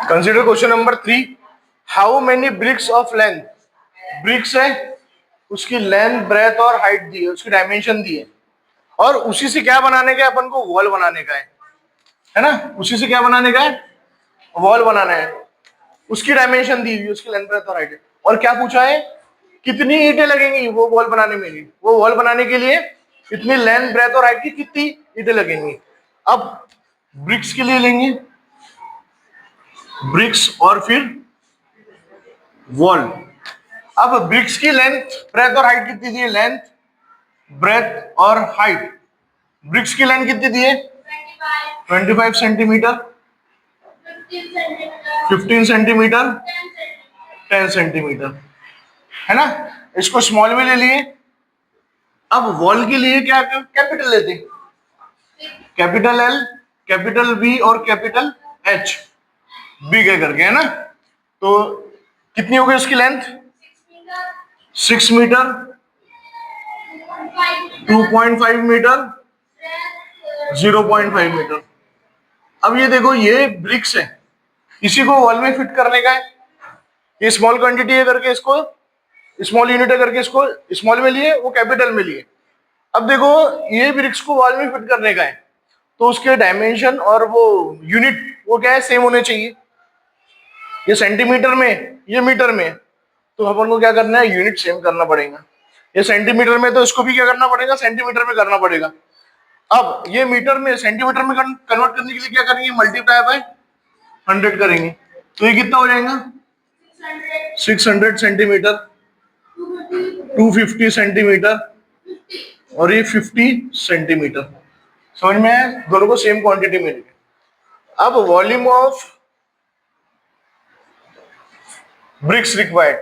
Consider question number 3। How many bricks of length, bricks है उसकी length breadth और height दी है, उसकी डायमेंशन दी है, और उसी से क्या बनाने का है, अपन को वॉल बनाने का है ना। उसी से क्या बनाने का है, वॉल बनाना है। उसकी डायमेंशन दी हुई, उसकी लेंथ ब्रेथ और हाइट, और क्या पूछा है, कितनी ईंटें लगेंगी वो वॉल बनाने में। वो वॉल बनाने के लिए इतनी लेंथ ब्रेथ और हाइट की कितनी ईंटें लगेंगी। अब ब्रिक्स के लिए लेंगे ब्रिक्स और फिर वॉल। अब ब्रिक्स की लेंथ ब्रेथ और हाइट कितनी दी है, लेंथ ब्रेथ और हाइट। ब्रिक्स की लेंथ कितनी दी है, 25 सेंटीमीटर, 15 सेंटीमीटर, 10 सेंटीमीटर, है ना। इसको स्मॉल में ले लिए। अब वॉल के लिए क्या कैपिटल लेते, कैपिटल एल, कैपिटल बी और कैपिटल एच, बी के करके, है ना। तो कितनी हो गई उसकी लेंथ, 6 मीटर, 2.5 मीटर, 0.5 मीटर। अब ये देखो, ये ब्रिक्स है, इसी को वॉल में फिट करने का है। ये स्मॉल क्वांटिटी है करके इसको स्मॉल यूनिट है करके इसको स्मॉल में लिए, वो कैपिटल में लिए। अब देखो, ये ब्रिक्स को वॉल में फिट करने का है, तो उसके डायमेंशन और वो यूनिट वो क्या है, सेम होने चाहिए। ये सेंटीमीटर में, ये मीटर में, तो अपन को क्या करना है, यूनिट सेम करना पड़ेगा। ये सेंटीमीटर में, तो इसको भी क्या करना पड़ेगा, सेंटीमीटर में करना पड़ेगा। अब ये मीटर में सेंटीमीटर में कन्वर्ट करने के लिए क्या करेंगे, मल्टीप्लाई बाय 100 करेंगे, तो ये कितना हो जाएगा, 600 सेंटीमीटर, 250 सेंटीमीटर, और ये 50 सेंटीमीटर। समझ में आया, दोनों को सेम क्वांटिटी में लिखे। अब वॉल्यूम ऑफ ब्रिक्स रिक्वायर्ड,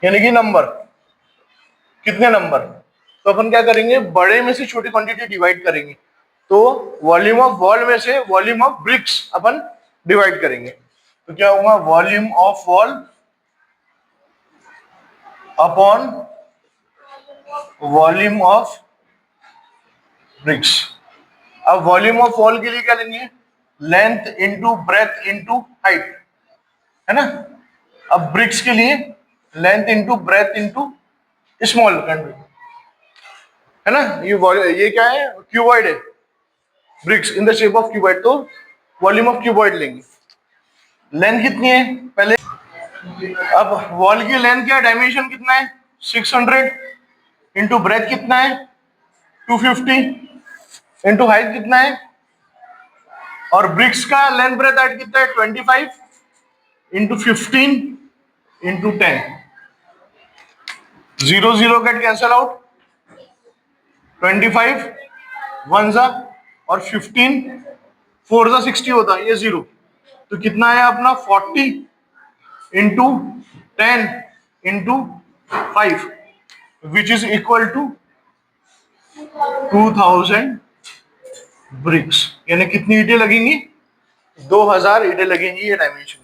यानी कि नंबर, कितने नंबर, तो अपन क्या करेंगे, बड़े में से छोटी क्वांटिटी डिवाइड करेंगे। तो वॉल्यूम ऑफ वॉल में से volume of BRICS upon divide करेंगे, तो क्या होगा, volume of wall upon volume of BRICS. अब वॉल्यूम ऑफ वॉल के लिए क्या लेंगे, length into breadth into height, है ना। अब ब्रिक्स के लिए length into breadth into small country, है ना। ये क्या है, क्यूबॉइड है, BRICS in the shape of cuboid, तो वॉल्यूम ऑफ क्यूबॉइड लेंगे। लेंथ कितनी है पहले, अब वॉल की लेंथ क्या, डायमेंशन कितना है, 600 इंटू ब्रेथ कितना है, 250 इंटू हाइट कितना है, और ब्रिक्स का लेंथ ब्रेथ हाइट कितना है, 25 into 15 into 10। 0 0 get cancel out, 25 1 जा और 15 4 जा 60 होता है, ये 0, तो कितना है अपना 40 into 10 into 5, which is equal to 2000 bricks. यानी कितनी ईंटें लगेंगी, 2000 ईंटें लगेंगी ये डायमेंशन।